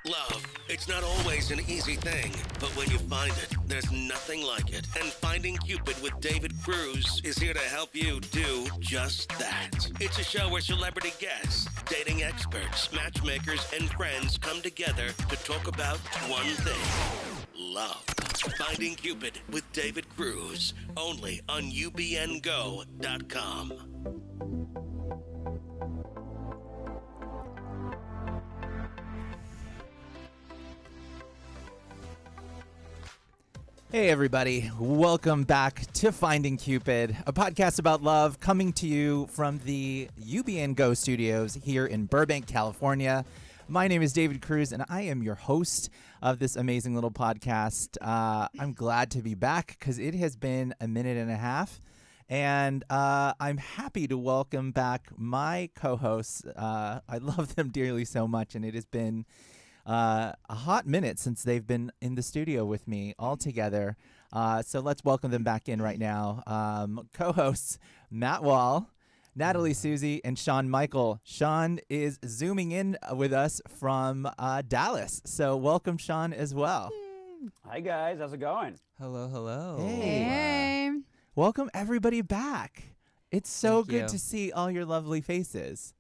Love, it's not always an easy thing, but when you find it, there's nothing like it. And Finding Cupid with David Cruz is here to help you do just that. It's a show where celebrity guests, dating experts, matchmakers, and friends come together to talk about one thing: love. Finding Cupid with David Cruz, only on ubngo.com. Hey everybody, welcome back to Finding Cupid, a podcast about love coming to you from the UBN Go studios here in Burbank, California. My name is David Cruz and I am your host of this amazing little podcast. I'm glad to be back because it has been a minute and a half, and I'm happy to welcome back my co-hosts. I love them dearly so much, and it has been a hot minute since they've been in the studio with me all together. So let's welcome them back in right now. Co-hosts Matt Wall, Natalie Susie, and Sean Michael. Sean is zooming in with us from Dallas. So welcome, Sean, as well. Hi, guys. How's it going? Hello, hello. Hey. Welcome everybody back. It's so Thank good you. to see all your lovely faces.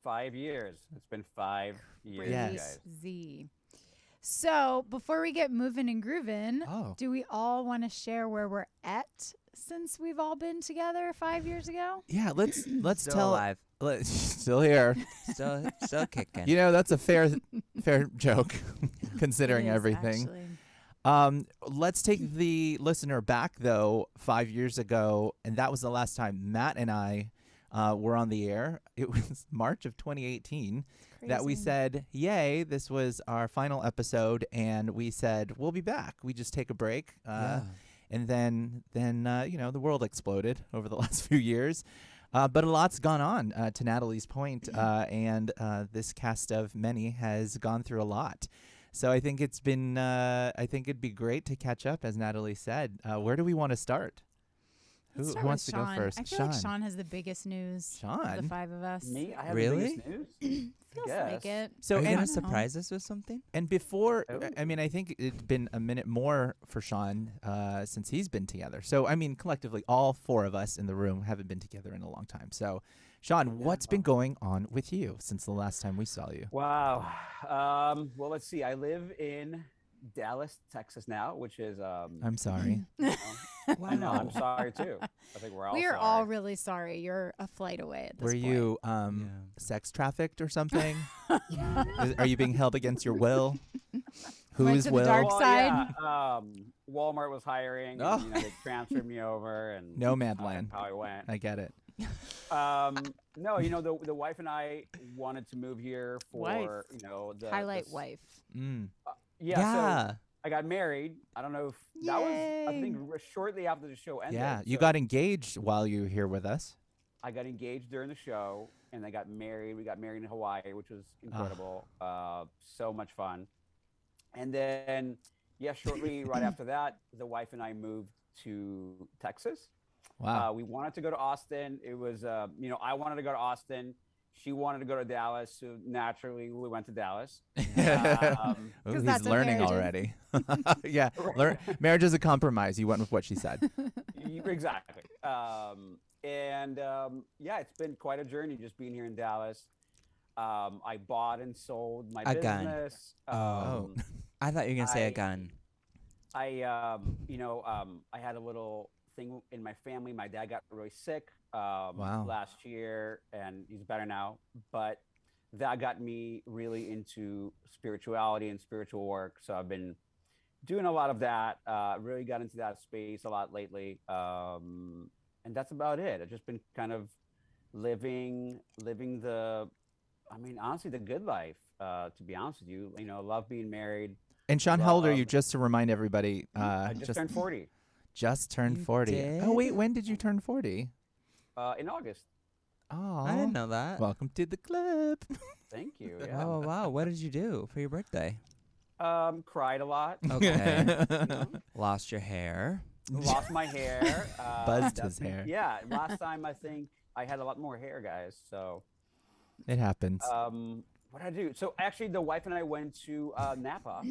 5 years. It's been 5 years, Yes. you guys. Z. So before we get moving and grooving, do we all want to share where we're at since we've all been together 5 years ago? Yeah, let's Still tell. alive. Still here. Still kicking. You know, that's a fair joke, considering It is, everything. actually. Let's take the listener back, though, 5 years ago, and that was the last time Matt and I were on the air. It was March of 2018 that we Crazy. said, yay, this was our final episode, and we said, we'll be back. We just take a break. And then the world exploded over the last few years. But a lot's gone on, to Natalie's point, and this cast of many has gone through a lot. So I think it'd be great to catch up, as Natalie said. Where do we want to start? Let's Who start wants to with go Sean. first? I feel like Sean has the biggest news Sean? of the five of us. Me? I have Really? the biggest news? Feels Yes. like it. So Are you and, going to surprise us with something? and before, Oh. I mean, I think it's been a minute more for Sean since he's been together. So, I mean, collectively, all four of us in the room haven't been together in a long time. So, Sean, what's been going on with you since the last time we saw you? Wow. Well, let's see. I live in Dallas, Texas now, which is... I'm sorry. I know. I'm sorry, too. I think we're all We are sorry. all really sorry. You're a flight away at this Were point. you sex trafficked or something? Are you being held against your will? Went Whose to the will? dark Well, side? yeah, Walmart was hiring. Oh. And, they transferred me over. And No man land. How I went. I get it. No, the wife and I wanted to move here for, Wife. the Highlight the- wife. Yeah. So I got married. I don't know if that was, I Yay. think, shortly after the show ended. Yeah, you So got engaged while you were here with us. I got engaged during the show, and I got married. We got married in Hawaii, which was incredible. So much fun. And then, shortly right after that, the wife and I moved to Texas. Wow. We wanted to go to Austin. It was, I wanted to go to Austin. She wanted to go to Dallas, so naturally we went to Dallas. Ooh, 'Cause he's that's what learning marriage is. already. Yeah, marriage is a compromise. You went with what she said. Exactly. It's been quite a journey just being here in Dallas. I bought and sold my A gun. business. Oh. I thought you were going to say I- a gun. I had a little thing in my family. My dad got really sick last year, and he's better now. But that got me really into spirituality and spiritual work. So I've been doing a lot of that. Really got into that space a lot lately, and that's about it. I've just been kind of living the, honestly, the good life. To be honest with you, love being married. And Sean, how old are you? Just to remind everybody. I just turned 40 Just turned You 40. did? Oh wait, when did you turn 40? in August. Oh, I didn't know that. Welcome to the club. Thank you. Yeah. Oh, wow. What did you do for your birthday? Cried a lot. Okay. Lost your hair. Lost my hair. Buzzed his hair. Yeah. Last time I think I had a lot more hair, guys. So It happens. what What did I do? So actually, the wife and I went to Napa,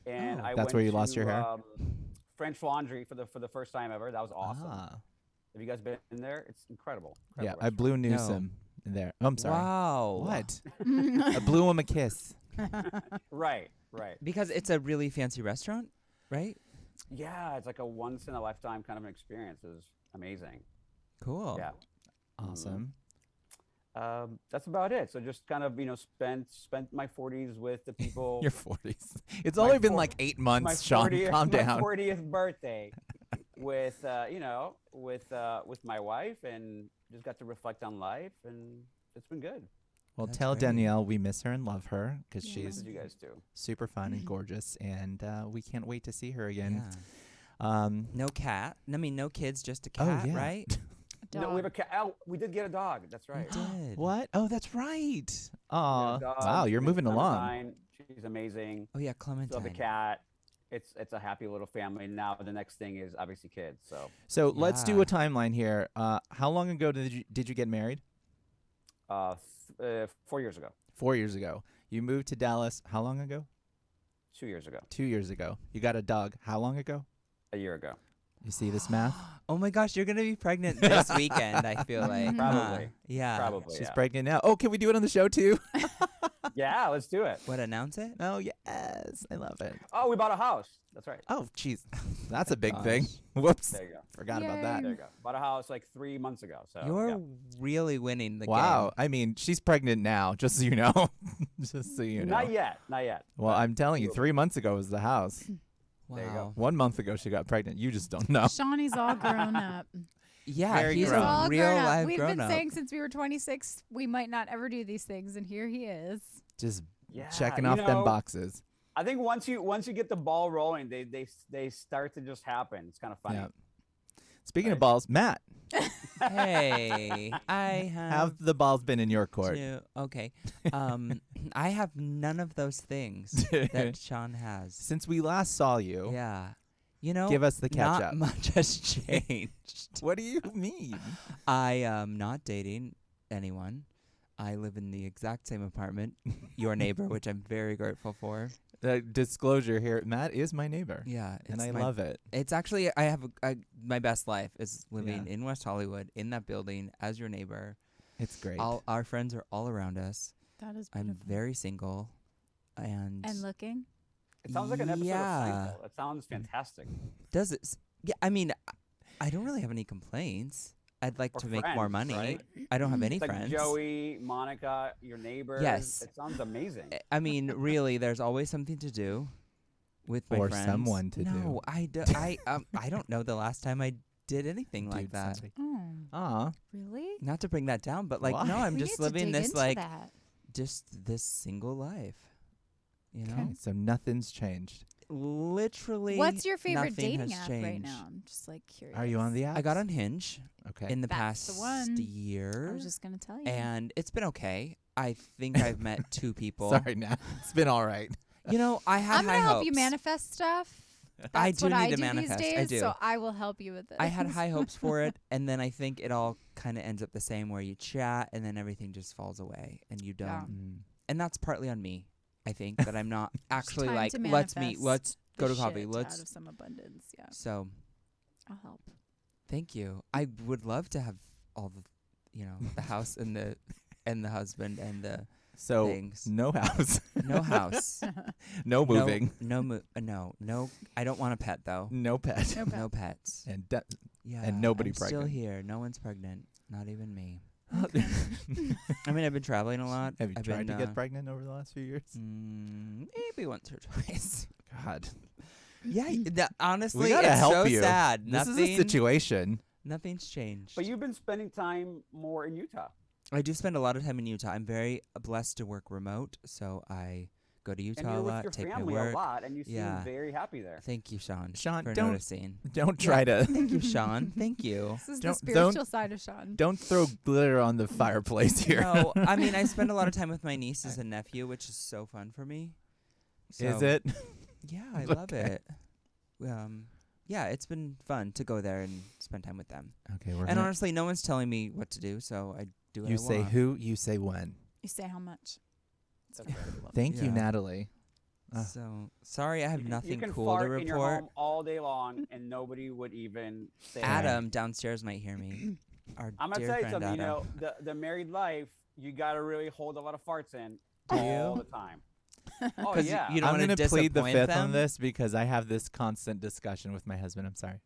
and I that's went where you to, lost your hair? French Laundry for the first time ever. That was awesome. Ah. Have you guys been in there? It's incredible. Yeah, Incredible I blew restaurant. Newsom there. Oh, I'm sorry. Wow. What? I blew him a kiss. Right. Because it's a really fancy restaurant, right? Yeah, it's like a once in a lifetime kind of an experience. It was amazing. Cool. Yeah. Awesome. That's about it. So just kind of spent my 40s with the people. Your 40s. It's only been like 8 months, Sean. Calm down. My 40th birthday with with my wife, and just got to reflect on life, and it's been good. Well, That's tell great. Danielle we miss her and love her because That's she's what you guys do. super fun and gorgeous, and we can't wait to see her again. Yeah. No cat. I mean, no kids, just a cat, yeah. right? No, we have a cat. Oh, we did get a dog. That's right. Did. What? Oh, that's right. We Oh, have a dog. wow, you're We have moving along. Clementine. She's amazing. Oh yeah, Still have a Clementine. cat. It's a happy little family. Now the next thing is obviously kids. So let's do Yeah. a timeline here. How long ago did you get married? 4 years ago. 4 years ago. You moved to Dallas. How long ago? 2 years ago. 2 years ago. You got a dog. How long ago? A year ago. You see this math? Oh my gosh, you're gonna be pregnant this weekend. I feel like Probably. Yeah. Probably. She's yeah. pregnant now. Oh, can we do it on the show too? Yeah, let's do it. What? Announce it? Oh, yes. I love it. Oh, we bought a house. That's right. Oh, jeez. That's a big Gosh. thing. Whoops. There you go. Forgot about Yay. that. There you go. Bought a house like 3 months ago. So You're yeah. really winning the Wow. game. I mean, she's pregnant now, just so you know. Just so you know. Not yet. Not yet. Well, But I'm telling you, we'll- 3 months ago was the house. There you go. 1 month ago, she got pregnant. You just don't know. Shawnee's all grown up. Yeah, Very he's grown. a all real grown up. live We've grown been up. saying since we were 26 we might not ever do these things, and here he is. Just Yeah, checking you off them know, boxes. I think once you get the ball rolling, they start to just happen. It's kind of funny. Yeah. Speaking of Right. balls, Matt, Hey, I have have the balls been in your court? Okay. I have none of those things that Sean has. Since we last saw you, Yeah. You know, give us the catch not up. much has changed. What do you mean? I am not dating anyone. I live in the exact same apartment, your neighbor, which I'm very grateful for. Disclosure here, Matt is my neighbor. Yeah, And I my- love it. It's actually I have my best life is living Yeah. in West Hollywood in that building as your neighbor. It's great. All our friends are all around us. That is I'm beautiful. very single, and looking. It sounds like an episode Yeah. of Seinfeld. It sounds fantastic. does it? Yeah, I mean, I don't really have any complaints. I'd like Or to make more friends, money. right? I don't have any It's like friends. Joey, Monica, your neighbors. Yes. It sounds amazing. I mean, really, there's always something to do with my Or friends. someone to do. No, I don't know the last time I did anything like Dude, that. somebody- Oh, Aw. really? Not to bring that down, but like, Why? no, I'm We just need to living dig this into like that. just this single life. You know, Okay, so nothing's changed. literally. What's your favorite nothing dating has app right changed. now? I'm just like curious. Are you on the app? I got on Hinge Okay. in the That's the past one. year, I was just gonna tell you. and it's been okay. I think I've met 2 people. Sorry, Nat. It's been all right. You know, I had I'm high gonna help you hopes. manifest stuff. That's I do what I need to do manifest. these I days, do. so I will help you with this. I had high hopes for it, and then I think it all kind of ends up the same, where you chat and then everything just falls away, and you don't. Yeah. Mm. And that's partly on me. I think that I'm not actually time like, to let's meet, manifest let's go the to coffee, shit let's. out of some abundance. Yeah, So, I'll help. thank you. I would love to have all the, the house and the husband and the So things. no house, No house, no moving, no. I don't want a pet though. no pet, No pet. No pets. and Yeah, And nobody I'm Still pregnant. here. No one's pregnant. Not even me. Okay. I mean, I've been traveling a lot. Have you I've tried been, to get pregnant over the last few years? Maybe once or twice. God, Yeah, honestly, we gotta it's help so you. sad. This is a situation. Nothing's changed. But you've been spending time more in Utah. I do spend a lot of time in Utah. I'm very blessed to work remote, so I go to And Utah you're a with lot, your take my family work. a lot, and you seem Yeah. very happy there. Thank you, Sean. Sean, for don't- noticing. Don't try to. Thank you, Sean. Thank you. This is the Don't- spiritual side of Sean. Don't throw glitter on the fireplace here. No, I mean, I spend a lot of time with my nieces and nephew, which is so fun for me. Is So- it? Yeah, I love it. Yeah, it's been fun to go there and spend time with them. Okay, we're And gonna, honestly, no one's telling me what to do, so I do what you I say want. who, you say when. You say how much. Thank you, Natalie. So sorry, I have nothing you can cool fart to report. in your home all day long, and nobody would even say. Adam downstairs might hear me. I'm gonna tell you something. You know, the married life, you gotta really hold a lot of farts in all the time. Oh yeah. You don't I'm going to plead the fifth them? on this because I have this constant discussion with my husband. I'm sorry.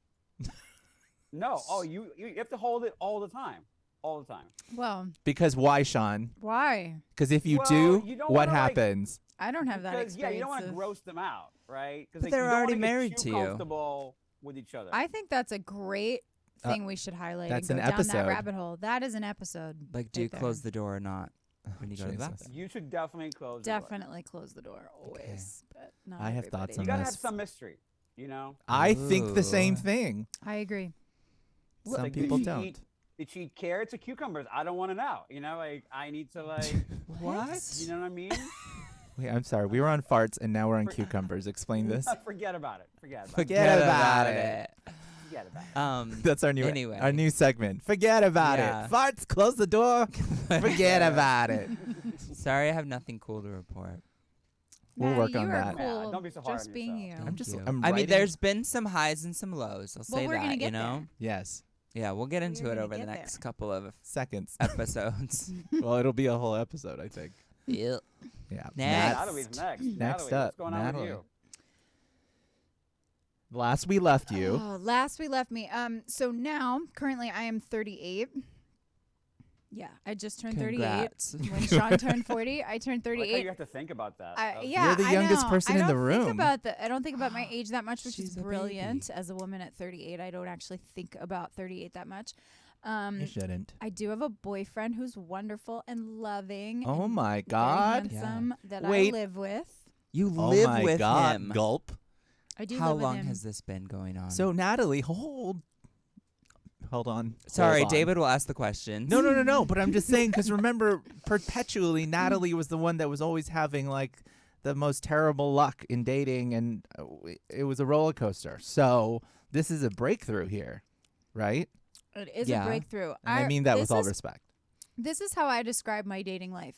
No. Oh, you have to hold it all the time. All the time. Well, because why, Sean? Why? Because if you do, you what wanna, happens? I don't have that experience. Yeah, you don't want to gross them out, right? But they're already married to you. Comfortable with each other. I think that's a great thing we should highlight. That's and an go episode. Down that rabbit hole. That is an episode. Like, do you close the door or not when you go to the bathroom? You should definitely close. Definitely close the door always. Okay. But not I have everybody. thoughts on You gotta this. have some mystery, you know. I think the same thing. I agree. Some people don't. Did she eat carrots or cucumbers? I don't want to know. You know, like I need to like. What? You know what I mean? Wait, I'm sorry. We were on farts and now we're on cucumbers. Explain this. Forget about it. Forget about Forget about it. Forget about it. That's our new segment. Forget about it. Farts, close the door. Forget about it. Sorry, I have nothing cool to report. We'll work on you that. Are cool. Yeah, don't be so hard just on being yourself. you. I mean, there's been some highs and some lows. I'll say we're that. gonna get you know. there. Yes. Yeah, we'll get into We're it gonna over the get next there. couple of seconds, episodes. Well, it'll be a whole episode, I think. Yeah. Yeah. Natalie's next. Next Natalie, up, what's going on Natalie. with you? Last we left you. Oh, last we left me. So now, currently, I am 38. Yeah, I just turned Congrats. 38. When Sean turned 40, I turned 38. I like how you have to think about that. Yeah, You're the youngest person in the room. I don't think about my age that much, which is brilliant. As a woman at 38, I don't actually think about 38 that much. You shouldn't. I do have a boyfriend who's wonderful and loving. Oh and my God. very handsome that Wait. I live with. You Oh live my with God. him. Gulp. I do How live with long him. has this been going on? So Natalie, hold on. Sorry, Hold on. David will ask the questions. No. But I'm just saying because remember, perpetually, Natalie was the one that was always having like the most terrible luck in dating, and it was a roller coaster. So this is a breakthrough here, right? It is a breakthrough. And I mean that with all respect. This is how I describe my dating life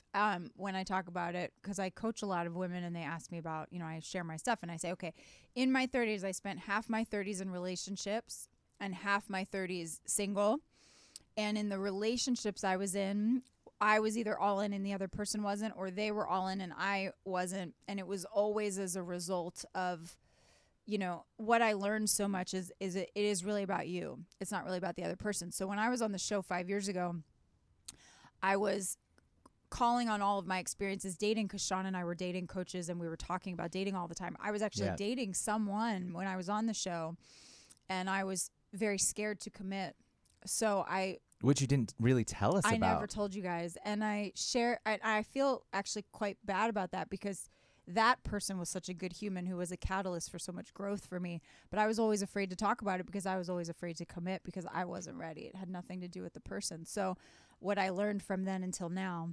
when I talk about it, because I coach a lot of women and they ask me about, I share my stuff and I say, okay, in my 30s, I spent half my 30s in relationships and half my 30s single. And in the relationships I was in, I was either all in and the other person wasn't, or they were all in and I wasn't. And it was always as a result of, what I learned so much is it is really about you. It's not really about the other person. So when I was on the show 5 years ago, I was calling on all of my experiences dating, because Sean and I were dating coaches and we were talking about dating all the time. I was actually dating someone when I was on the show, and I was very scared to commit. So which you didn't really tell us about. I never told you guys. And I feel actually quite bad about that, because that person was such a good human who was a catalyst for so much growth for me. But I was always afraid to talk about it because I was always afraid to commit because I wasn't ready. It had nothing to do with the person. So what I learned from then until now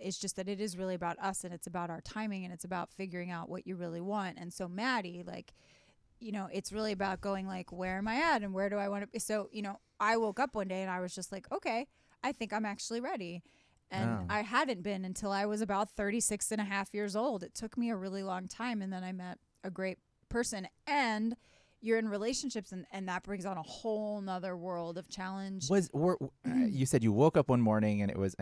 is just that it is really about us, and it's about our timing, and it's about figuring out what you really want. And so Maddie, it's really about going like, where am I at and where do I want to be? So, I woke up one day and I was just like, okay, I think I'm actually ready. And I hadn't been until I was about 36 and a half years old. It took me a really long time. And then I met a great person, and you're in relationships, and that brings on a whole nother world of challenge. You said you woke up one morning and was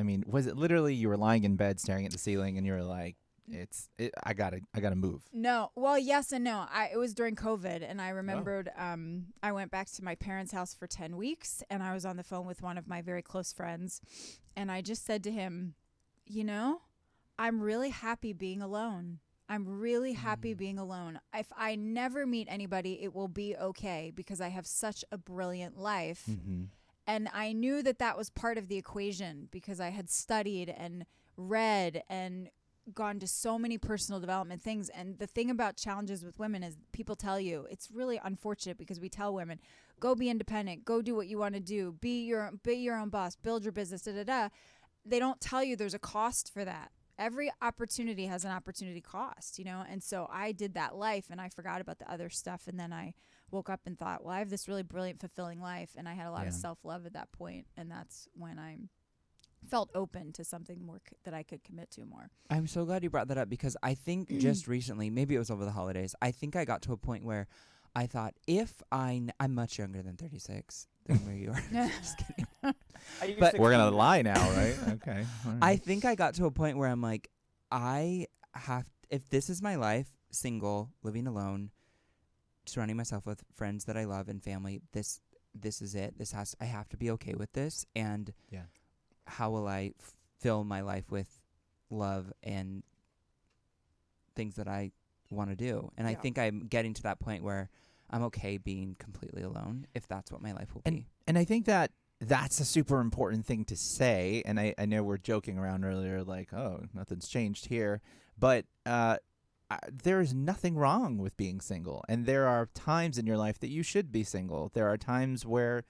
it literally you were lying in bed staring at the ceiling and you were like, I gotta move? No. Well, yes and no. It was during COVID, and I remembered I went back to my parents' house for 10 weeks, and I was on the phone with one of my very close friends, and I just said to him, I'm really happy being alone. I'm really happy being alone. If I never meet anybody, it will be okay, because I have such a brilliant life. Mm-hmm. And I knew that was part of the equation, because I had studied and read and gone to so many personal development things. And the thing about challenges with women is people tell you, it's really unfortunate, because we tell women, go be independent, go do what you want to do, be your own boss, build your business, They don't tell you there's a cost for that. Every opportunity has an opportunity cost, and so I did that life and I forgot about the other stuff. And then I woke up and thought, well, I have this really brilliant, fulfilling life. And I had a lot of self-love at that point. And that's when I felt open to something more that I could commit to more. I'm so glad you brought that up because I think just recently, maybe it was over the holidays, I think I got to a point where I thought I'm much younger than 36 than where you are. Just kidding. But we're going to lie now, right? Okay. Right. I think I got to a point where I'm like, if this is my life, single, living alone, surrounding myself with friends that I love and family, this is it. I have to be okay with this. And how will I fill my life with love and things that I want to do? And I think I'm getting to that point where I'm okay being completely alone if that's what my life will be. And I think that's a super important thing to say. And I know we're joking around earlier, like, oh, nothing's changed here. But there is nothing wrong with being single. And there are times in your life that you should be single. There are times where,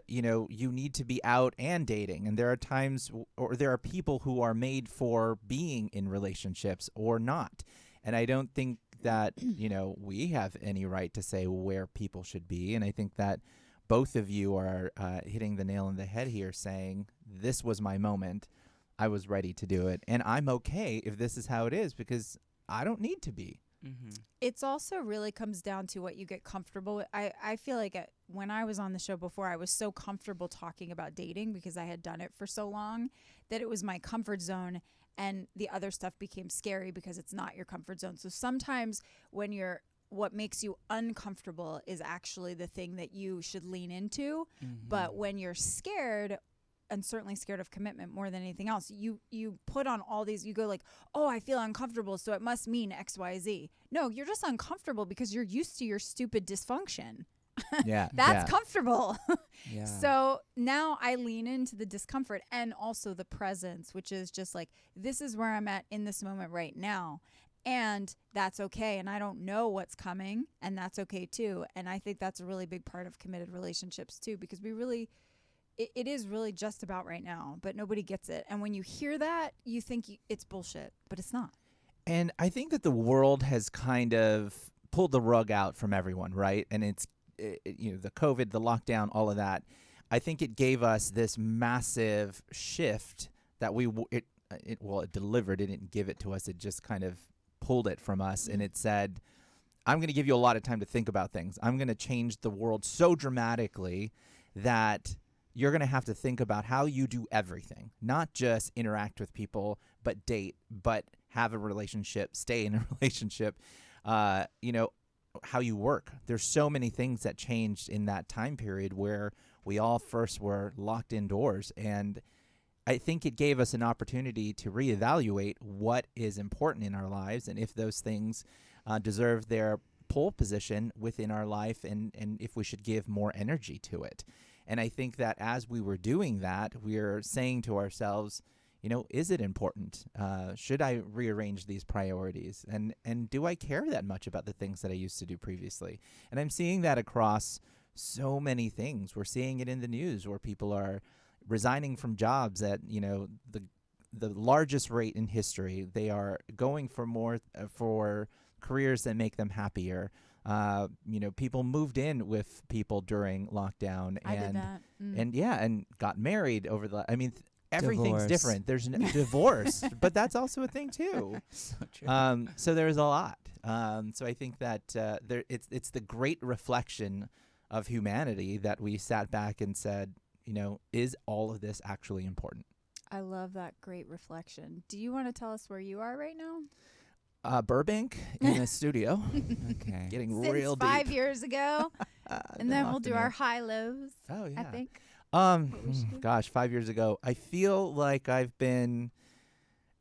you need to be out and dating. And there are times, or there are people who are made for being in relationships or not. And I don't think that, we have any right to say where people should be. And I think that both of you are hitting the nail on the head here, saying, this was my moment. I was ready to do it. And I'm okay if this is how it is, because I don't need to be. Mm-hmm. It's also really comes down to what you get comfortable with. I feel like when I was on the show before, I was so comfortable talking about dating because I had done it for so long that it was my comfort zone, and the other stuff became scary because it's not your comfort zone. So sometimes what makes you uncomfortable is actually the thing that you should lean into. Mm-hmm. But when you're scared, and certainly scared of commitment more than anything else, you put on all these, you go like, oh, I feel uncomfortable, so it must mean XYZ. No, you're just uncomfortable because you're used to your stupid dysfunction. Yeah. That's comfortable. Yeah. So now I lean into the discomfort and also the presence, which is just like, this is where I'm at in this moment right now. And that's okay. And I don't know what's coming, and that's okay too. And I think that's a really big part of committed relationships too, because it is really just about right now, but nobody gets it. And when you hear that, you think it's bullshit, but it's not. And I think that the world has kind of pulled the rug out from everyone, right? And it's, the COVID, the lockdown, all of that. I think it gave us this massive shift that it delivered. It didn't give it to us. It just kind of pulled it from us. And it said, I'm going to give you a lot of time to think about things. I'm going to change the world so dramatically that you're going to have to think about how you do everything, not just interact with people, but date, but have a relationship, stay in a relationship, how you work. There's so many things that changed in that time period where we all first were locked indoors. And I think it gave us an opportunity to reevaluate what is important in our lives and if those things deserve their pole position within our life, and if we should give more energy to it. And I think that as we were doing that, we're saying to ourselves, is it important? Should I rearrange these priorities? And do I care that much about the things that I used to do previously? And I'm seeing that across so many things. We're seeing it in the news where people are resigning from jobs at, the largest rate in history. They are going for more for careers that make them happier. People moved in with people during lockdown, I did that. and got married over everything's Divorce. different. There's divorce, but that's also a thing too. So true. So there's a lot. So I think that it's the great reflection of humanity that we sat back and said, is all of this actually important? I love that great reflection. Do you want to tell us where you are right now? Burbank in a studio. Okay. Getting Since real deep. 5 years ago. And then we'll do our high lows. Oh yeah. I think. Gosh, 5 years ago. I feel like I've been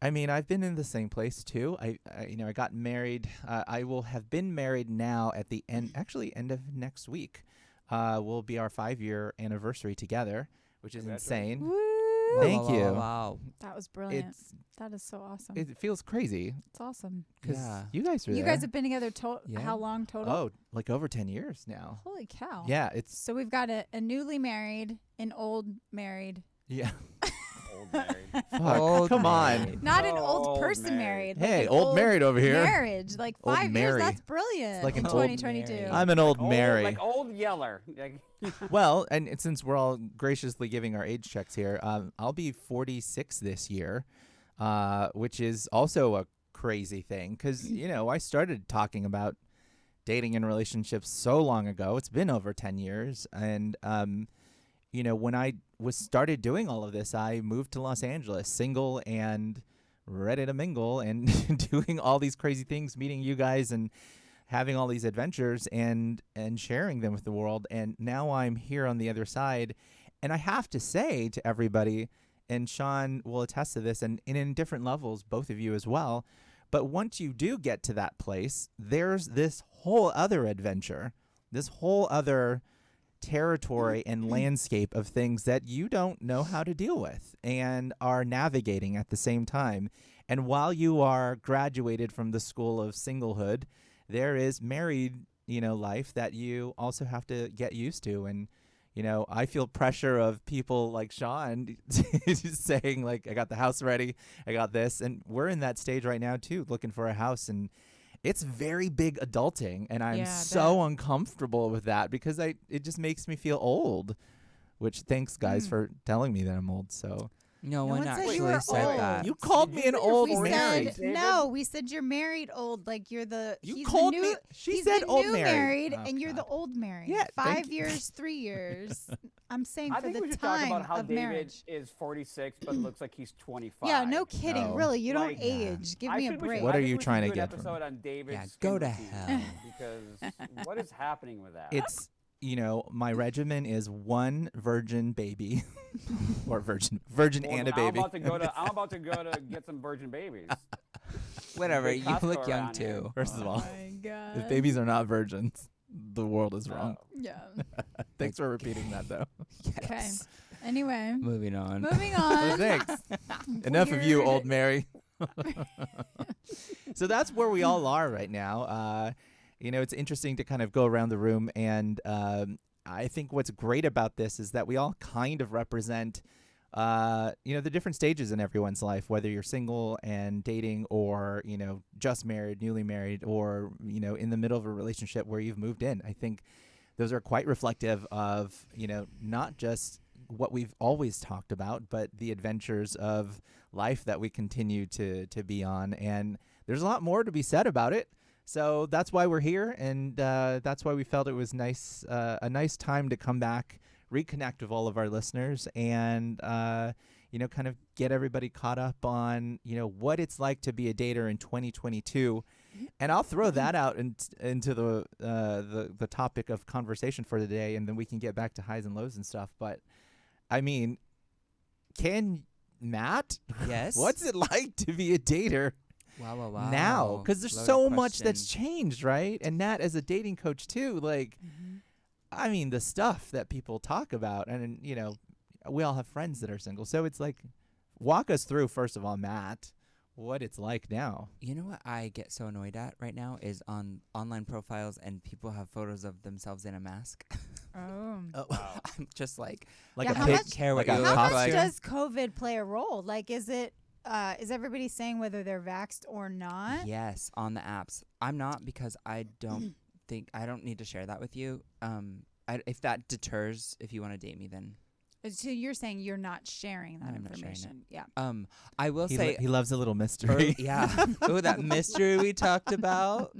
in the same place too. I got married. I will have been married now at the end of next week. Will be our 5-year anniversary together, which is insane. Woo! Thank you. Wow. That was brilliant. That is so awesome. It feels crazy. It's awesome. Because Yeah. you guys were there. You guys have been together Yeah. how long total? Oh, like over 10 years now. Holy cow. Yeah, it's So we've got a newly married, an old married, yeah. Old Fuck, come on. Not an old person married. Like Hey, an old married over here. Marriage, like Old 5 years. Mary. That's brilliant. It's like in an old 2022. Mary. I'm an old Mary. Like old Yeller. Well, and since we're all graciously giving our age checks here, I'll be 46 this year, which is also a crazy thing because, I started talking about dating and relationships so long ago. It's been over 10 years. And, when I started doing all of this, I moved to Los Angeles, single and ready to mingle and doing all these crazy things, meeting you guys and having all these adventures and sharing them with the world. And now I'm here on the other side. And I have to say to everybody, and Sean will attest to this, and in different levels, both of you as well, but once you do get to that place, there's this whole other adventure, this whole other territory and landscape of things that you don't know how to deal with and are navigating at the same time. And while you are graduated from the school of singlehood, there is married, life that you also have to get used to. And, I feel pressure of people like Sean saying, like, I got the house ready, I got this. And we're in that stage right now, too, looking for a house. And it's very big adulting. And I'm so uncomfortable with that because it just makes me feel old, which thanks, guys, for telling me that I'm old. So. No one actually said said that. You called me an old we married. said, no, we said you're married old. Like you're the. You he's called the new, me. She he's said the old new married. and you're the old married. Yeah, 5 years, 3 years. I'm saying I for think we the should talk time about how of David marriage. is 46 but looks like he's 25. Yeah, no kidding. No. Really, you don't Like, age. Give I me a think we should- break. What I are think you we should trying to do an get from episode on David's Yeah, skin go to routine, hell. Because what is happening with that? It's my regimen is one virgin baby, or virgin Well, and a I'm baby. about to go to get some virgin babies. Whatever. Big You Costco look young around here. too. First of all, my God. if babies are not virgins, the world is wrong. Yeah. Thanks for repeating that, though. Okay. Yes. Anyway, Moving on. moving Well, on. thanks. Enough of you, Weird. old Mary. So that's where we all are right now. It's interesting to kind of go around the room, and I think what's great about this is that we all kind of represent, the different stages in everyone's life, whether you're single and dating or, just married, newly married, or, in the middle of a relationship where you've moved in. I think those are quite reflective of, not just what we've always talked about, but the adventures of life that we continue to be on. And there's a lot more to be said about it. So that's why we're here, and that's why we felt it was a nice time to come back, reconnect with all of our listeners, and kind of get everybody caught up on what it's like to be a dater in 2022. And I'll throw that out into the topic of conversation for today, and then we can get back to highs and lows and stuff. But I mean, Matt? Yes. What's it like to be a dater? Wow. Now, because there's Loaded so much question. that's changed, right? And Nat, as a dating coach too, like, I mean, the stuff that people talk about, and we all have friends that are single, so it's like, walk us through first of all, Matt, what it's like now. You know what I get so annoyed at right now is on online profiles and people have photos of themselves in a mask. Oh. I'm just like Like Yeah, a how pig, much- care what like you a look How much like. does COVID play a role? Like, is everybody saying whether they're vaxxed or not? Yes, on the apps. I'm not because I don't think I don't need to share that with you. If that deters, if you want to date me, then So you're saying you're not sharing that I'm not sharing it. information? Yeah. I will he, say he loves a little mystery. yeah. Oh, that mystery we talked about.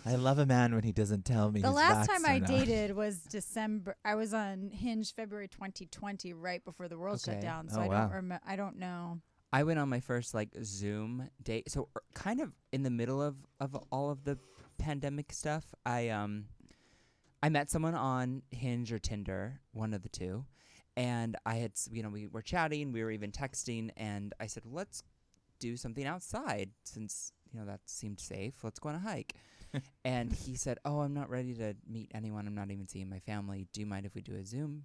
I love a man when he doesn't tell me. The he's last vaxxed time or I not. dated was December. I was on Hinge February 2020, right before the world shut Okay. down. So Oh, I wow. don't remember. I don't know. I went on my first Zoom date. So kind of in the middle of all of the pandemic stuff, I met someone on Hinge or Tinder, one of the two, and I had we were chatting, we were even texting, and I said, let's do something outside since that seemed safe. Let's go on a hike. And he said, oh, I'm not ready to meet anyone. I'm not even seeing my family. Do you mind if we do a Zoom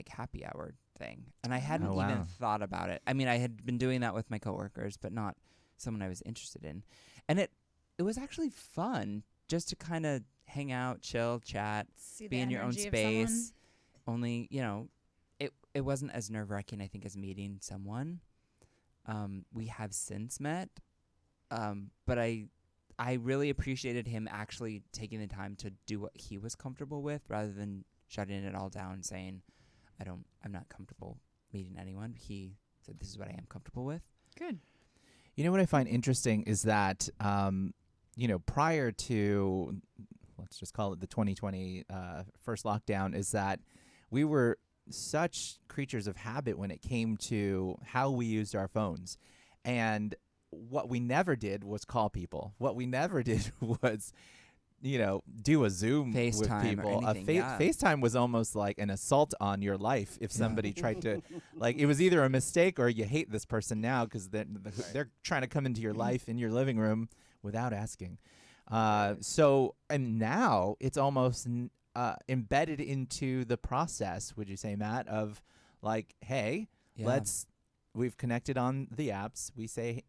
happy hour thing? And I hadn't Oh, even wow. thought about it. I mean, I had been doing that with my coworkers, but not someone I was interested in. And it was actually fun just to kind of hang out, chill, chat, See be the in your own energy of someone. space. Only, it it wasn't as nerve-wracking, I think, as meeting someone. We have since met, but I really appreciated him actually taking the time to do what he was comfortable with rather than shutting it all down and saying, I'm not comfortable meeting anyone. He said, this is what I am comfortable with. Good. You know what I find interesting is that, prior to, let's just call it the 2020 first lockdown, is that we were such creatures of habit when it came to how we used our phones. And what we never did was call people. What we never did was, do a Zoom FaceTime with people. or anything, FaceTime was almost like an assault on your life if somebody tried to, it was either a mistake or you hate this person now because they're trying to come into your life in your living room without asking. And now it's almost embedded into the process, would you say, Matt, of like, hey, we've connected on the apps. We say,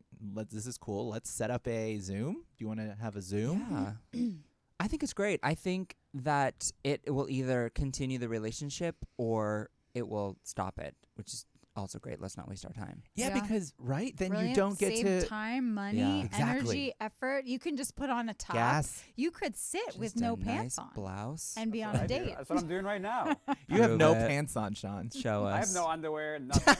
this is cool. Let's set up a Zoom. Do you want to have a Zoom? Yeah. I think it's great. I think that it will either continue the relationship or it will stop it, which is also great. Let's not waste our time. Yeah, because, right? Then Brilliant. you don't get Save to time, money, energy, effort. You can just put on a top. Gas. You could sit Just with no a pants nice on blouse. and be on a date. That's what I'm doing right now. You have no Prove it. pants on, Sean. Show us. I have no underwear, nothing.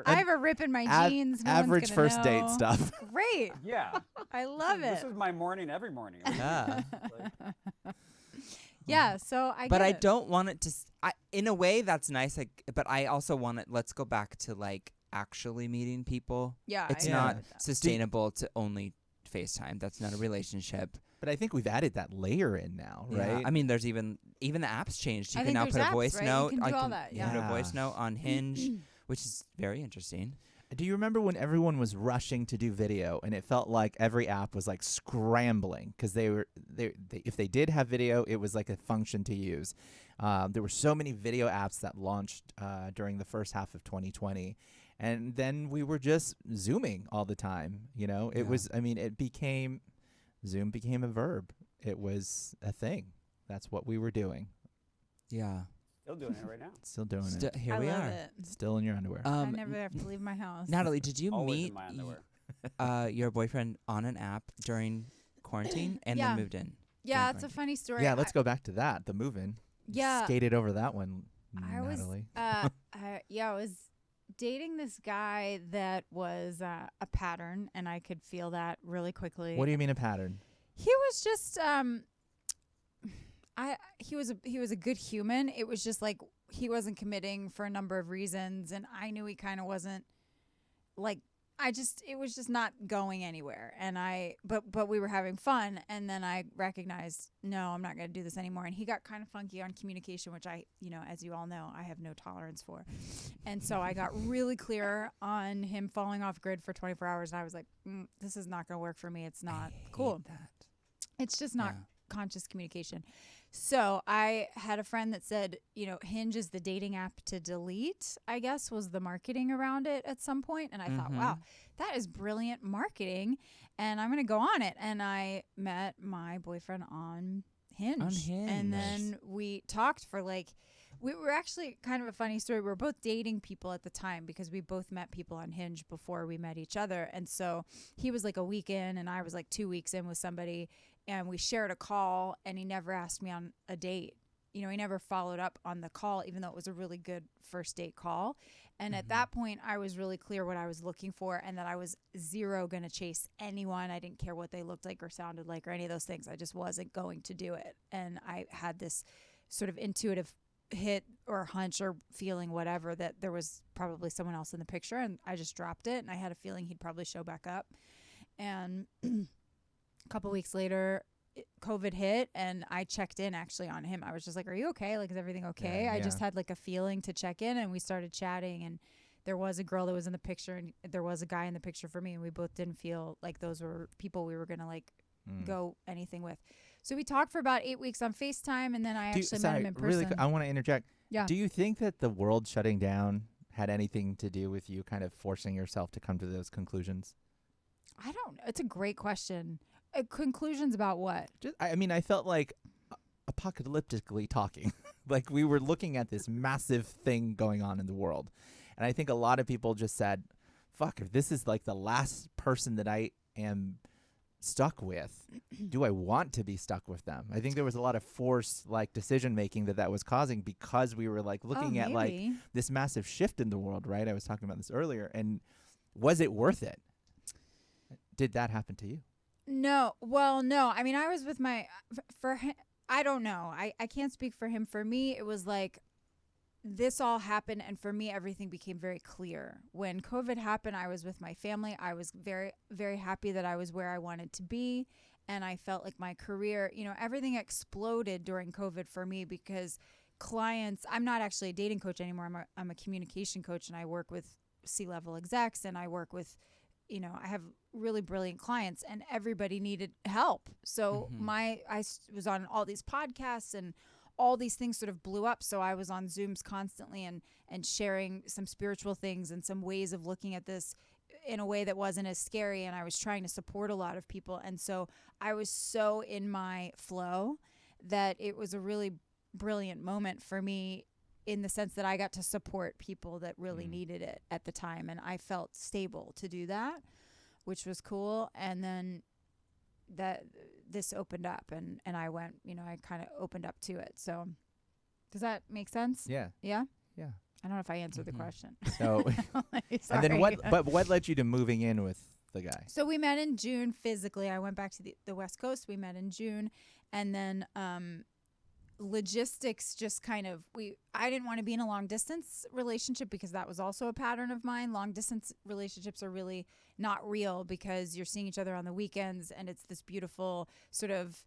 I have a rip in my jeans. No average one's gonna first date know. stuff. Great. Yeah. I love This it. is my morning every morning. Yeah. Yeah, so I But get I it. don't want it to. In a way, that's nice. But I also want it. Let's go back to actually meeting people. Yeah, It's I not agree with that. sustainable to only FaceTime. That's not a relationship. But I think we've added that layer in now, Yeah. right? I mean, there's even the apps changed. You I can think now there's put a apps, voice right? You note. can do I all can that, you can put a yeah. voice note on Hinge, which is very interesting. Do you remember when everyone was rushing to do video and it felt like every app was like scrambling because they if they did have video, it was like a function to use. There were so many video apps that launched during the first half of 2020. And then we were just Zooming all the time. Zoom became a verb. It was a thing. That's what we were doing. Yeah. Still doing it right now. Still doing it. Here I we love are. it. Still in your underwear. I never have to leave my house. Natalie, did you Always in meet my underwear. your boyfriend on an app during quarantine and Yeah. then moved in? Yeah, during it's a quarantine? funny story. Yeah, let's go back to that. The move-in. Yeah. Skated over that one, I was Natalie. I was dating this guy that was a pattern, and I could feel that really quickly. What do you mean a pattern? He was just he was a good human. It was just like he wasn't committing for a number of reasons, and I knew he kind of wasn't like it was just not going anywhere. And but we were having fun, and then I recognized, no, I'm not going to do this anymore. And he got kind of funky on communication, which I, as you all know, I have no tolerance for. And so I got really clear on him falling off grid for 24 hours, and I was like, this is not going to work for me. It's not cool. That. It's just not conscious communication. So I had a friend that said, Hinge is the dating app to delete, I guess, was the marketing around it at some point. And I thought, wow, that is brilliant marketing. And I'm going to go on it. And I met my boyfriend on Hinge. And then we talked for we were actually kind of a funny story. We were both dating people at the time because we both met people on Hinge before we met each other. And so he was like a week in and I was like 2 weeks in with somebody. And we shared a call, and he never asked me on a date. He never followed up on the call, even though it was a really good first date call. And at that point, I was really clear what I was looking for and that I was zero going to chase anyone. I didn't care what they looked like or sounded like or any of those things. I just wasn't going to do it. And I had this sort of intuitive hit or hunch or feeling, whatever, that there was probably someone else in the picture. And I just dropped it. And I had a feeling he'd probably show back up. And a couple weeks later, COVID hit, and I checked in actually on him. I was just like, are you okay? Like, is everything okay? I just had like a feeling to check in, and we started chatting, and there was a girl that was in the picture, and there was a guy in the picture for me, and we both didn't feel like those were people we were going to go anything with. So we talked for about 8 weeks on FaceTime, and then I actually met him in person. Really, I want to interject. Yeah. Do you think that the world shutting down had anything to do with you kind of forcing yourself to come to those conclusions? I don't know. It's a great question. Conclusions about what? I mean, I felt like apocalyptically talking. Like we were looking at this massive thing going on in the world. And I think a lot of people just said, fuck, if this is like the last person that I am stuck with, do I want to be stuck with them? I think there was a lot of forced like decision making that was causing, because we were like looking at like this massive shift in the world, right? I was talking about this earlier. And was it worth it? Did that happen to you? No. Well, no. I mean, I was with for him. I don't know. I can't speak for him. For me, it was like this all happened, and for me, everything became very clear. When COVID happened, I was with my family. I was very, very happy that I was where I wanted to be, and I felt like my career, everything exploded during COVID for me, because clients, I'm not actually a dating coach anymore. I'm a communication coach, and I work with C-level execs, and I work with, I have really brilliant clients, and everybody needed help. So I was on all these podcasts, and all these things sort of blew up. So I was on Zooms constantly and sharing some spiritual things and some ways of looking at this in a way that wasn't as scary. And I was trying to support a lot of people. And so I was so in my flow that it was a really brilliant moment for me, in the sense that I got to support people that really needed it at the time. And I felt stable to do that, which was cool. And then this opened up, and I went, I kind of opened up to it. So does that make sense? Yeah. Yeah? Yeah. I don't know if I answered the question. So, and then what led you to moving in with the guy? So we met in June physically. I went back to the West Coast. We met in June, and then, logistics just kind of, I didn't want to be in a long distance relationship, because that was also a pattern of mine. Long distance relationships are really not real, because you're seeing each other on the weekends, and it's this beautiful sort of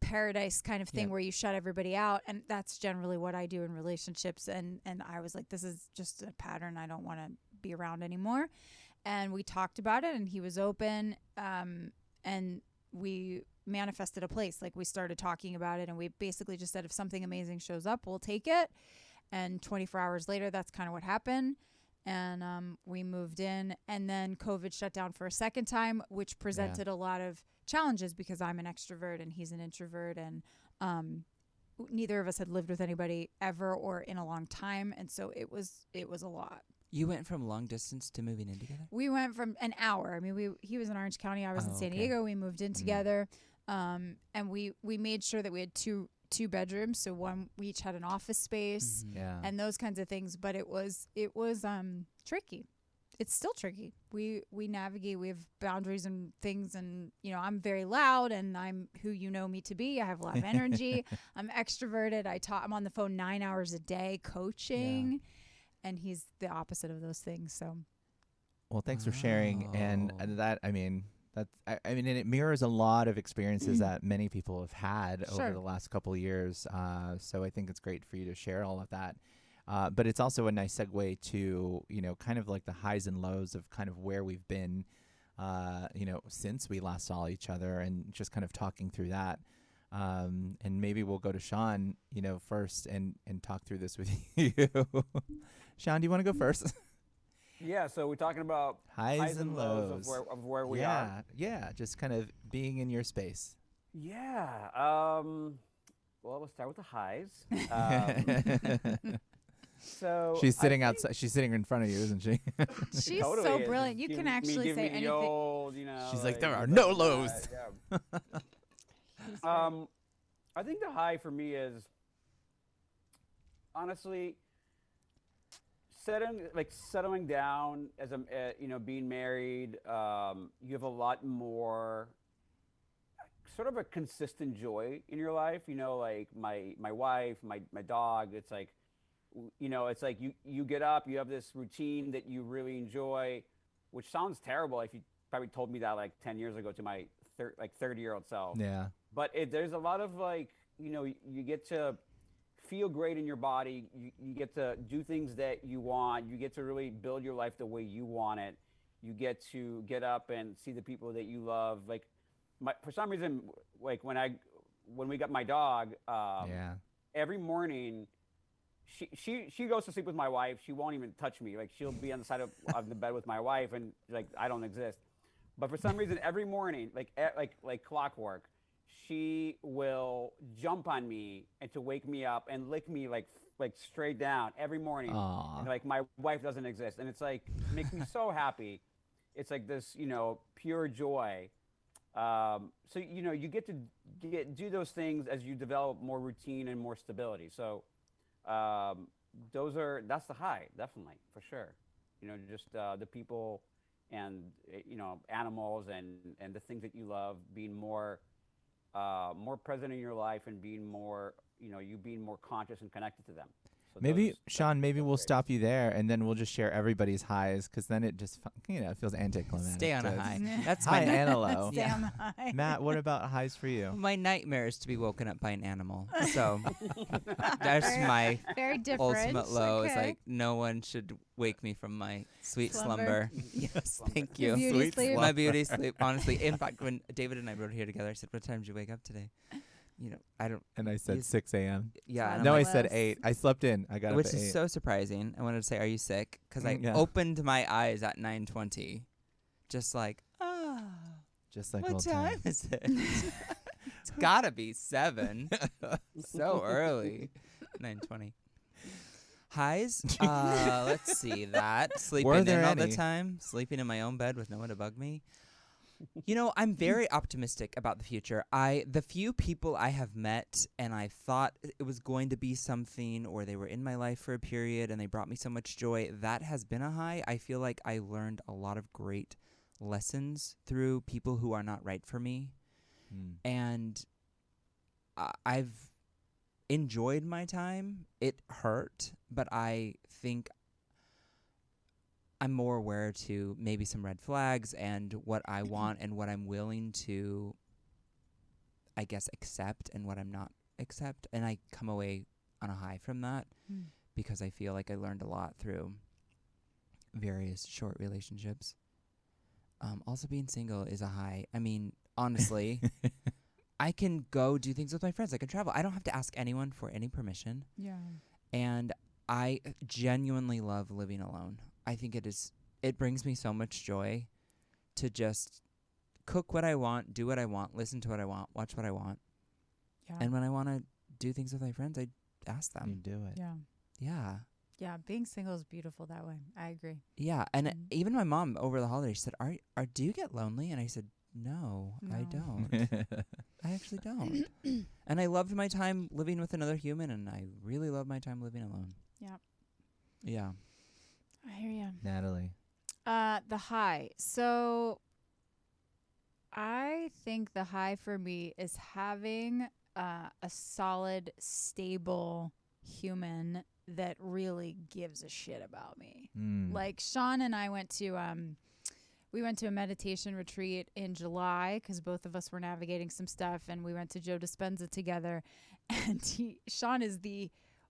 paradise kind of thing where you shut everybody out. And that's generally what I do in relationships. And I was like, this is just a pattern I don't want to be around anymore. And we talked about it, and he was open. And we manifested a place. Like, we started talking about it, and we basically just said, if something amazing shows up, we'll take it. And 24 hours later, that's kind of what happened. And we moved in, and then COVID shut down for a second time, which presented a lot of challenges, because I'm an extrovert and he's an introvert, and neither of us had lived with anybody ever or in a long time. And so it was a lot. You went from long distance to moving in together? We went from an hour. I mean, he was in Orange County. I was in San Diego. We moved in together. And we made sure that we had two bedrooms. So we each had an office space and those kinds of things. But it was tricky. It's still tricky. We navigate. We have boundaries and things. And, I'm very loud, and I'm who you know me to be. I have a lot of energy. I'm extroverted. I'm on the phone 9 hours a day coaching. Yeah. And he's the opposite of those things. So, well, thanks for sharing. And that, I mean, and it mirrors a lot of experiences that many people have had over the last couple of years. So I think it's great for you to share all of that. But it's also a nice segue to, kind of like the highs and lows of kind of where we've been, since we last saw each other, and just kind of talking through that. And maybe we'll go to Sean, first and talk through this with you. Sean, do you want to go first? Yeah, so we're talking about highs and lows of where we are. Yeah, just kind of being in your space. Yeah. Well, we'll start with the highs. So she's sitting outside. She's sitting in front of you, isn't she? She's totally so brilliant. You can actually say anything. Old, she's like, there are no lows. I think the high for me is honestly settling down as being married. You have a lot more sort of a consistent joy in your life. Like my wife, my dog. It's like, it's like you get up, you have this routine that you really enjoy, which sounds terrible if you probably told me that like 10 years ago to my 30-year-old self. Yeah. But there's a lot of you get to feel great in your body. You get to do things that you want. You get to really build your life the way you want it. You get to get up and see the people that you love. Like, for some reason, like when we got my dog, every morning, she goes to sleep with my wife. She won't even touch me. Like, she'll be on the side of the bed with my wife, and like I don't exist. But for some reason, every morning, like clockwork, she will jump on me and to wake me up and lick me like straight down every morning. Aw. And like my wife doesn't exist, and it's like makes me so happy. It's like this, pure joy. So you get to do those things as you develop more routine and more stability. So that's the high, definitely, for sure. Just the people and animals and the things that you love being more present in your life and being more you being more conscious and connected to them. So Maybe, those- Sean, maybe that's we'll great. stop you there, and then we'll just share everybody's highs, because then it just, it feels anticlimactic. Stay on a to- high. That's High my and a low. Stay on the high. Matt, what about highs for you? my nightmare is to be woken up by an animal. So that's Very- my Very different. ultimate low. Is Okay. like no one should wake me from my sweet Slumber. slumber. Yes, Slumber. thank Your you. beauty Sweet sleep. My beauty sleep. Honestly, in fact, when David and I rode here together, I said, "What time did you wake up today?" I don't. And I said You- 6 a.m. Yeah, and I'm No, I like, said Less. 8. I slept in. I got which up at 8. is so surprising. I wanted to say, "Are you sick?" Because I Yeah. opened my eyes at 9:20, just like, Just like what old time times. is it? It's gotta be 7. So early. 9:20. Highs? Let's see that. Sleeping there in all the any? time. Sleeping in my own bed with no one to bug me. I'm very optimistic about the future. The few people I have met and I thought it was going to be something, or they were in my life for a period and they brought me so much joy, that has been a high. I feel like I learned a lot of great lessons through people who are not right for me. And I've enjoyed my time. It hurt, but I think I'm more aware to maybe some red flags and what I want and what I'm willing to, I guess, accept and what I'm not accept. And I come away on a high from that because I feel like I learned a lot through various short relationships. Also, being single is a high. I mean, honestly, I can go do things with my friends. I can travel. I don't have to ask anyone for any permission. Yeah. And I genuinely love living alone. I think it brings me so much joy to just cook what I want, do what I want, listen to what I want, watch what I want. Yeah. And when I want to do things with my friends, I ask You them. do it. Yeah. Yeah. Yeah. Being single is beautiful that way. I agree. Yeah. And Mhm. even my mom over the holidays said, do you get lonely? And I said, no, I No. don't. I actually don't. And I loved my time living with another human, and I really love my time living alone. Yeah. Yeah. I hear you. Natalie. The high. So I think the high for me is having a solid, stable human that really gives a shit about me. Like Sean and I went to we went to a meditation retreat in July because both of us were navigating some stuff, and we went to Joe Dispenza together. And Sean is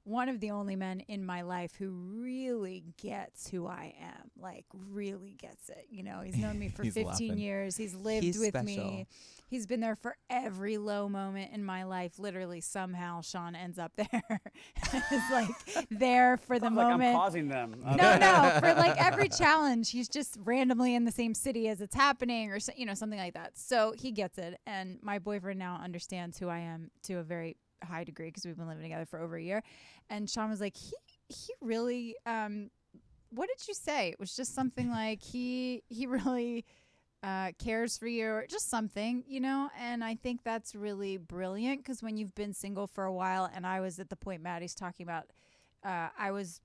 one of the only men in my life who really gets who I am, like really gets it. He's known me for He's 15 laughing. years. He's lived He's with special. me. He's been there for every low moment in my life. Literally, somehow Sean ends up there. It's like there for the Sounds like I'm moment. causing them. No, for like every challenge, he's just randomly in the same city as it's happening, or something like that. So he gets it, and my boyfriend now understands who I am to a very high degree because we've been living together for over a year. And Sean was like, he really, what did you say? It was just something like he really cares for you, or just something, and I think that's really brilliant because when you've been single for a while, and I was at the point Maddie's talking about, I was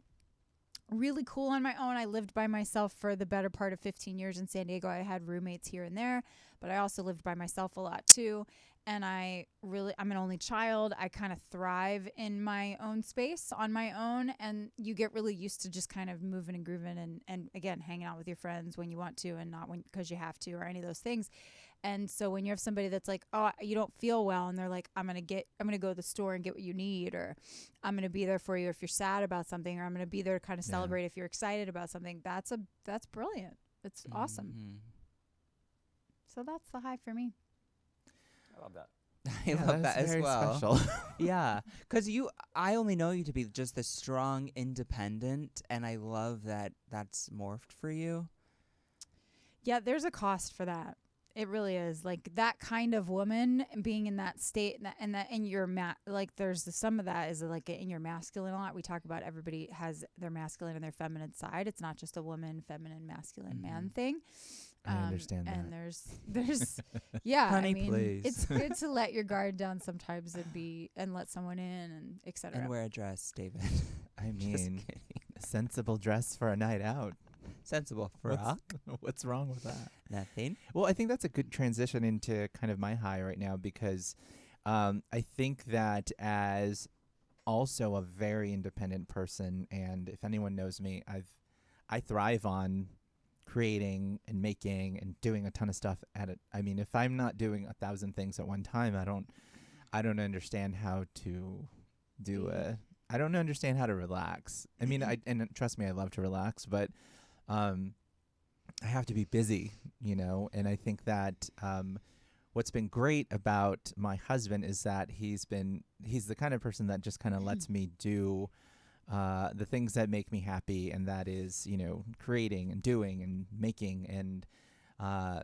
really cool on my own. I lived by myself for the better part of 15 years in San Diego. I had roommates here and there, but I also lived by myself a lot too. And I'm an only child. I kind of thrive in my own space on my own. And you get really used to just kind of moving and grooving and again, hanging out with your friends when you want to and not because you have to, or any of those things. And so when you have somebody that's like, oh, you don't feel well, and they're like, I'm going to go to the store and get what you need, or I'm going to be there for you if you're sad about something, or I'm going to be there to kind of celebrate if you're excited about something. That's brilliant. It's awesome. Mhm. So that's the high for me. I love that. I love that that's as very well. special. Yeah, because I only know you to be just this strong, independent, and I love that that's morphed for you. Yeah, there's a cost for that. It really is. Like that kind of woman being in that state and that in your like there's some of that is like in your masculine a lot. We talk about everybody has their masculine and their feminine side. It's not just a woman, feminine, masculine, man thing. I understand that. And there's yeah, Honey, I mean, please. it's good to let your guard down sometimes and let someone in and etc. And wear a dress, David. I Just mean, kidding. a sensible dress for a night out. Sensible. Rock. What's wrong with that? Nothing. Well, I think that's a good transition into kind of my high right now because I think that as also a very independent person, and if anyone knows me, I thrive on creating and making and doing a ton of stuff at it. I mean, if I'm not doing 1,000 things at one time, I don't understand how to do I don't understand how to relax. I mean, and trust me, I love to relax, but I have to be busy, you know, and I think that what's been great about my husband is that he's the kind of person that just kind of lets me do the things that make me happy, and that is, you know, creating and doing and making and,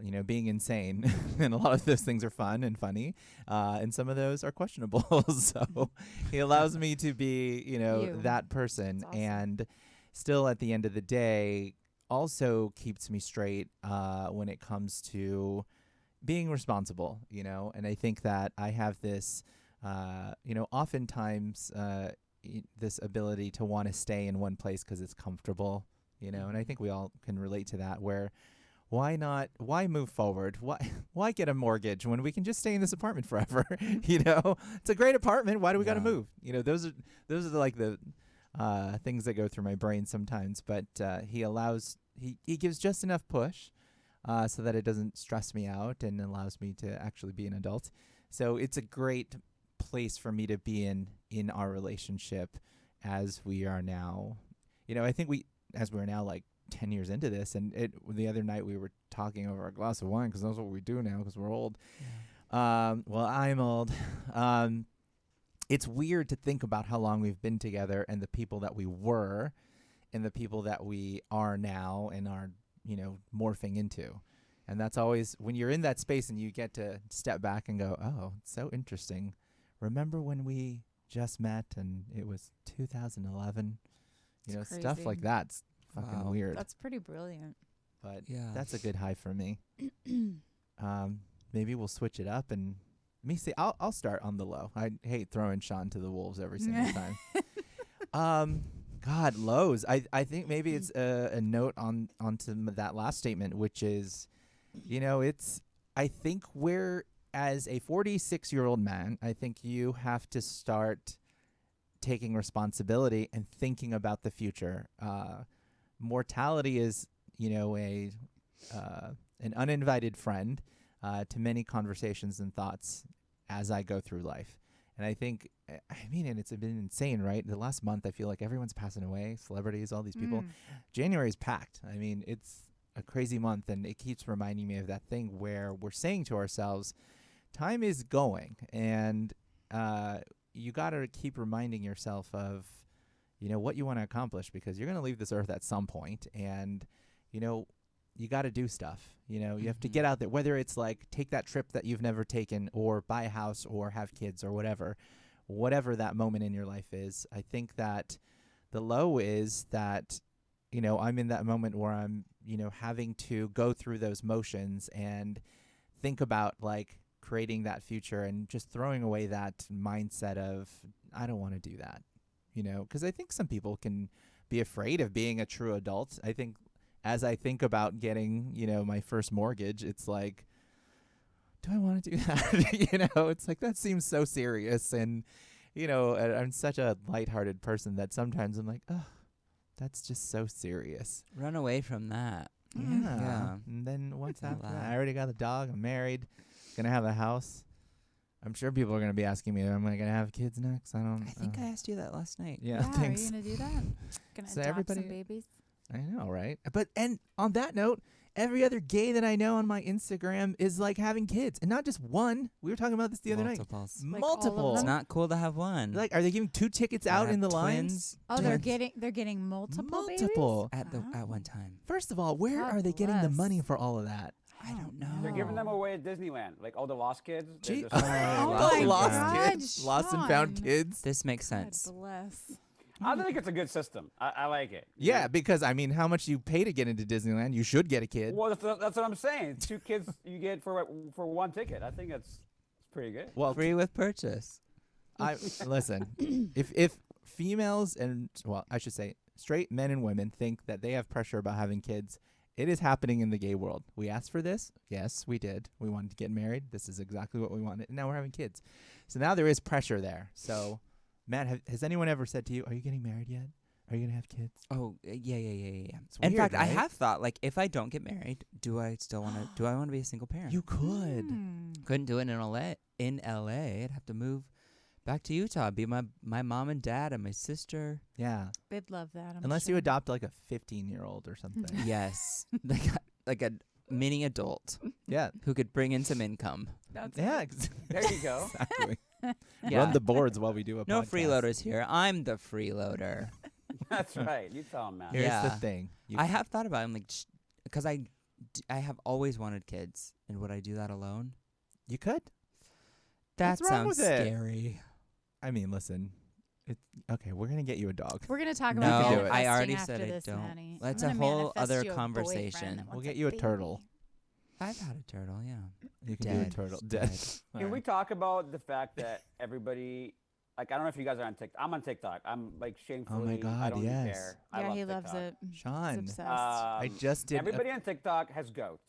you know, being insane. And a lot of those things are fun and funny, and some of those are questionable. So he allows me to be, you know, that person. Awesome. And still at the end of the day also keeps me straight when it comes to being responsible, you know. And I think that I have this, you know, oftentimes this ability to want to stay in one place because it's comfortable, you know. And I think we all can relate to that, where why move forward? Why get a mortgage when we can just stay in this apartment forever? You know, it's a great apartment. Why do we got to move? You know, those are like the things that go through my brain sometimes. But he gives just enough push so that it doesn't stress me out and allows me to actually be an adult. So it's a great place for me to be in our relationship as we are now. You know, I think as we're now like 10 years into this, and the other night we were talking over a glass of wine because that's what we do now because we're old. Yeah. Well, I'm old. It's weird to think about how long we've been together and the people that we were and the people that we are now and are, you know, morphing into. And that's always when you're in that space and you get to step back and go, oh, it's so interesting. Remember when we just met and it was 2011? You know, crazy. Stuff like that's fucking weird. That's pretty brilliant. But yeah, that's a good high for me. Maybe we'll switch it up and let me see. I'll start on the low. I hate throwing Sean to the wolves every single time. God, lows. I think maybe it's a note onto that last statement, which is, you know, I think as a 46-year-old man, I think you have to start taking responsibility and thinking about the future. Mortality is, you know, an uninvited friend to many conversations and thoughts as I go through life. And I think, and it's been insane, right? The last month, I feel like everyone's passing away, celebrities, all these people. January is packed. I mean, it's a crazy month, and it keeps reminding me of that thing where we're saying to ourselves, time is going, and you got to keep reminding yourself of, you know, what you want to accomplish, because you're going to leave this earth at some point, and, you know, you got to do stuff. You know, you have to get out there, whether it's like take that trip that you've never taken or buy a house or have kids or whatever that moment in your life is. I think that the low is that, you know, I'm in that moment where I'm, you know, having to go through those motions and think about like creating that future and just throwing away that mindset of, I don't want to do that, you know, because I think some people can be afraid of being a true adult. I think as I think about getting, you know, my first mortgage, it's like, do I want to do that? You know, it's like, that seems so serious. And, you know, I'm such a lighthearted person that sometimes I'm like, oh, that's just so serious. Run away from that. Yeah. And then what's after that? I already got a dog. I'm married. Gonna have a house. I'm sure people are gonna be asking me, am I gonna have kids next? I think I asked you that last night. Yeah, are you gonna do that? Gonna adopt some babies? I know, right? And on that note, every other gay that I know on my Instagram is like having kids, and not just one. We were talking about this the other night. Like Multiple. It's not cool to have one. Like, are they giving 2 tickets out in the lines? Oh, they're getting multiple babies? at one time. First of all, where God are they getting the bless. money for all of that? I don't know. They're giving them away at Disneyland, like all the lost kids. Gee, They're just Oh the my lost God, kids, lost and found Sean. kids. This makes God sense. bless. I think it's a good system. I like it. you Yeah, know? because I mean, how much you pay to get into Disneyland? You should get a kid. Well, that's what I'm saying. 2 kids you get for 1 ticket. I think it's pretty good. Well, Free with purchase. I listen. If females and I should say straight men and women think that they have pressure about having kids, it is happening in the gay world. We asked for this. Yes, we did. We wanted to get married. This is exactly what we wanted. And now we're having kids. So now there is pressure there. So, Matt, has anyone ever said to you, "Are you getting married yet? Are you gonna have kids?" Oh, yeah. It's In weird, fact, I right? have thought, like, if I don't get married, do I still want to? Do I want to be a single parent? You could. Couldn't do it in LA. In LA, I'd have to move back to Utah, be my mom and dad and my sister. Yeah. They'd love that. I'm Unless sure. you adopt like a 15-year-old or something. Yes, like a mini adult Yeah. who could bring in some income. That's Yeah. There you go. Exactly. Yeah. Run the boards while we do a No podcast. freeloaders here. I'm the freeloader. That's right. You tell them, man. Here's the Yeah. thing. You I have thought about it. I'm like, because I have always wanted kids, and would I do that alone? you could. That What's wrong sounds with it? scary. I mean, listen. Okay, we're gonna get you a dog. We're gonna talk You about can do the it. I manifesting already after said I this, don't. Maddie. That's I'm a gonna whole manifest other you a conversation. boyfriend that We'll wants get you a baby. turtle. I've had a turtle, yeah. You can do a Dead. turtle. Dead. All Can we right. talk about the fact that everybody, like, I don't know if you guys are on TikTok. I'm on TikTok. I'm like shamefully. I God, don't even yes. care. I Yeah, love he loves TikTok. it. Sean, He's obsessed. I just did Everybody on TikTok has goats.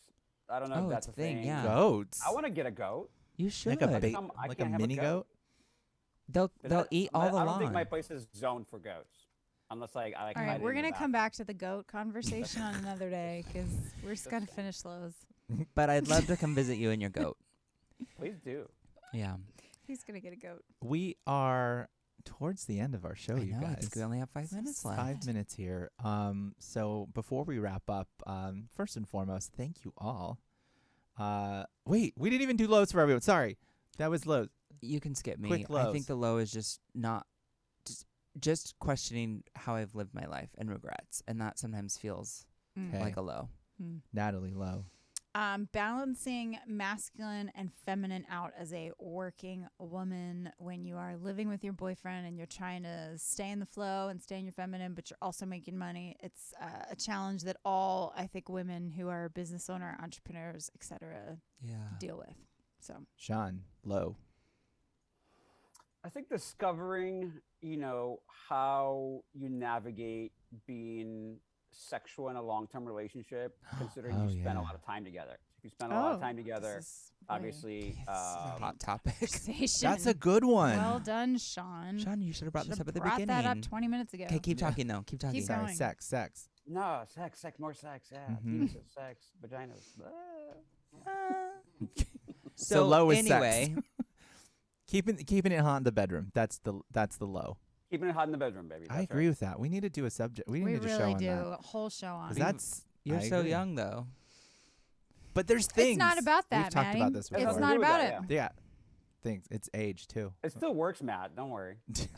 I don't know Oh, if that's it's a a thing, thing. yeah. goats. I want to get a goat. You should. like a I like a can't have a mini goat. goat. They'll But eat all the I don't think my lawn. place is zoned for goats, unless I like. All hide right, it we're in the gonna come bathroom. back to the goat conversation on another day because we're just gonna finish those. But I'd love to come visit you and your goat. Please do. Yeah. He's gonna get a goat. We are towards the end of our show, I you know. I guys. think we only have 5 minutes left. 5 minutes here. So before we wrap up, first and foremost, thank you all. Wait, we didn't even do lows for everyone. Sorry, that was lows. You can skip me. Quick I lows. think the low is just not just questioning how I've lived my life and regrets, and that sometimes feels Okay. like a low. Natalie, low. Balancing masculine and feminine out as a working woman when you are living with your boyfriend and you're trying to stay in the flow and stay in your feminine, but you're also making money. It's a challenge that all, I think, women who are business owner, entrepreneurs, etc., Yeah. deal with. So Sean, low. I think discovering, how you navigate being sexual in a long-term relationship, considering Oh, you spend yeah. a lot of time together. If you spend a lot of time together, this is very obviously, Hot topic. conversation. That's a good one. Well done, Sean. Sean, you should have brought this Should've up at the brought beginning. that up 20 minutes ago. Okay, keep talking though. Keep talking. Keep Sorry, going. sex. no, sex, more sex, yeah. Mhm. Penises, sex, vaginas. So low is anyway, sex. Keeping it hot in the bedroom. That's the low. Keeping it hot in the bedroom, baby. I That's agree right. with that. We need to do a subject. We We need to show really on do. that. A whole show on 'Cause it. that's you're I so agree. young though. But there's things. It's not about that, We've talked Maddie. about this That's before. It's nothing to not do with about that, it. Yeah. Things. It's age too. It still works, Matt. Don't worry. That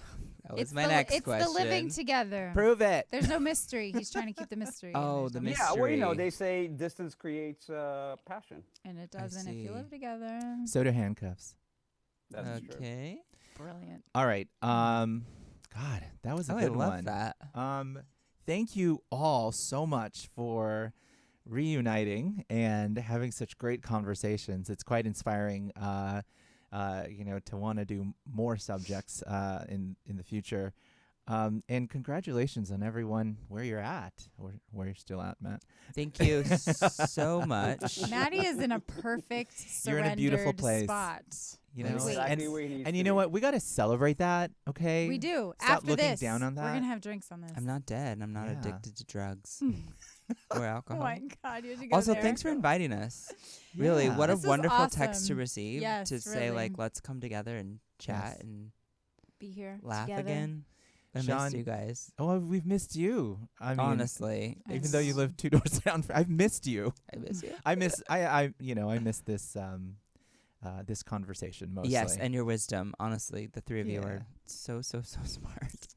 was It's my the, next it's question. the living together. Prove it. There's no mystery. He's trying to keep the mystery. and Oh, there's the no mystery. Yeah, well, they say distance creates passion. And it doesn't if you see. live together. So do handcuffs. That's true. Okay. Brilliant. All right. God, that was a Oh, I good love one. that. Thank you all so much for reuniting and having such great conversations. It's quite inspiring, to want to do more subjects in the future. And congratulations on everyone where you're at, or where you're still at, Matt. Thank you so much. Maddie is in a perfect You're in a beautiful surrendered place. spot. You That's know, exactly where he needs and to you know be. what? We got to celebrate that. Okay. We do. Stop After looking this, down on we're that. gonna have drinks on this. I'm not dead. I'm not Yeah. addicted to drugs or Oh alcohol. my God! You should go Also, there. thanks for inviting us. Really, what a This was wonderful text to awesome. receive Yes, to say really. like, let's come together and chat Yes. and Be here. laugh together. again. I Sean, missed you guys. Oh, we've missed you. I mean, Honestly, even though you live 2 doors down, I've missed you. I miss you. I miss I miss this this conversation mostly. Yes, and your wisdom. Honestly, the three of you Yeah. are so smart.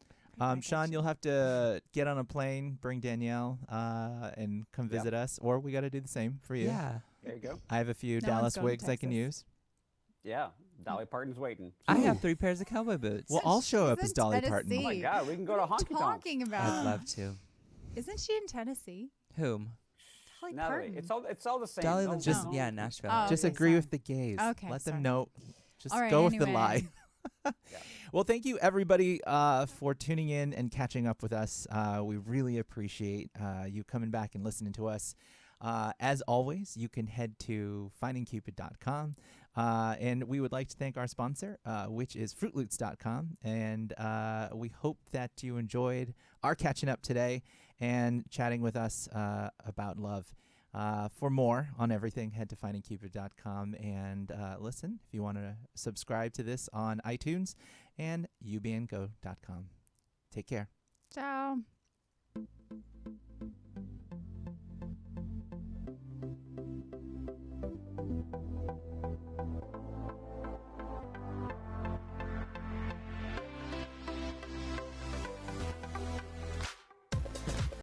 Sean, you'll have to get on a plane, bring Danielle, and come Yep. visit us, or we got to do the same for you. Yeah. Yeah, you go. I have a few No one's Dallas going to wigs I can Texas. use. Yeah, Dolly Parton's waiting. I have 3 pairs of cowboy boots. Well, I'll show up She's as in Dolly Parton. Tennessee. Oh my God, we can go to What are honky you tonks. talking about? I'd love to. Isn't she in Tennessee? Whom? Dolly Natalie, Parton. it's all the same. Dolly No, lives just- no. in Nashville. Oh, Just okay, agree sorry. with the gays. Okay, Let them sorry. know. Just All right, go with the lie. anyway. Well, thank you everybody for tuning in and catching up with us. We really appreciate you coming back and listening to us. As always, you can head to findingcupid.com. And we would like to thank our sponsor, which is fruitloots.com. And we hope that you enjoyed our catching up today and chatting with us about love. For more on everything, head to findingcupid.com and listen if you want to subscribe to this on iTunes and ubngo.com. Take care. Ciao.